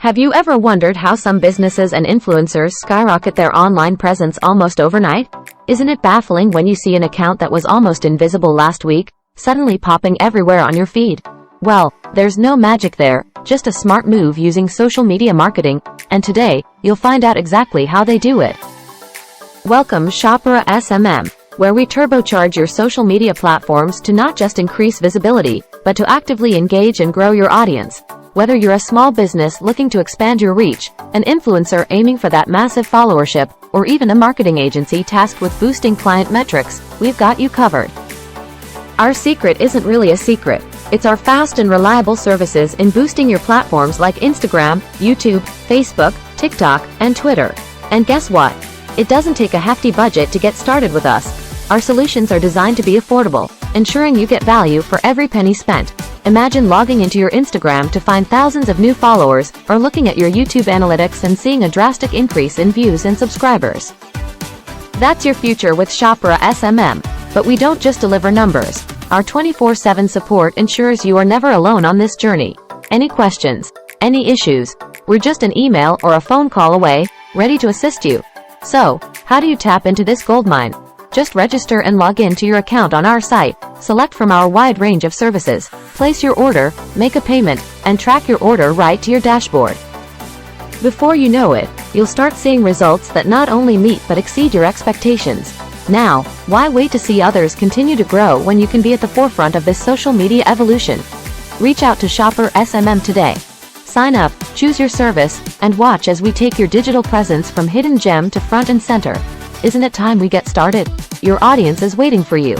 Have you ever wondered how some businesses and influencers skyrocket their online presence almost overnight? Isn't it baffling when you see an account that was almost invisible last week, suddenly popping everywhere on your feed? Well, there's no magic there, just a smart move using social media marketing, and today, you'll find out exactly how they do it. Welcome SHOPPERA SMM, where we turbocharge your social media platforms to not just increase visibility, but to actively engage and grow your audience. Whether you're a small business looking to expand your reach, an influencer aiming for that massive followership, or even a marketing agency tasked with boosting client metrics, we've got you covered. Our secret isn't really a secret. It's our fast and reliable services in boosting your platforms like Instagram, YouTube, Facebook, TikTok, and Twitter. And guess what? It doesn't take a hefty budget to get started with us. Our solutions are designed to be affordable, ensuring you get value for every penny spent. Imagine logging into your Instagram to find thousands of new followers, or looking at your YouTube analytics and seeing a drastic increase in views and subscribers. That's your future with SHOPPERA SMM. But we don't just deliver numbers. Our 24/7 support ensures you are never alone on this journey. Any questions? Any issues? We're just an email or a phone call away, ready to assist you. So, how do you tap into this goldmine? Just register and log in to your account on our site, select from our wide range of services, place your order, make a payment, and track your order right to your dashboard. Before you know it, you'll start seeing results that not only meet but exceed your expectations. Now, why wait to see others continue to grow when you can be at the forefront of this social media evolution? Reach out to SHOPPERA SMM today. Sign up, choose your service, and watch as we take your digital presence from hidden gem to front and center. Isn't it time we get started? Your audience is waiting for you.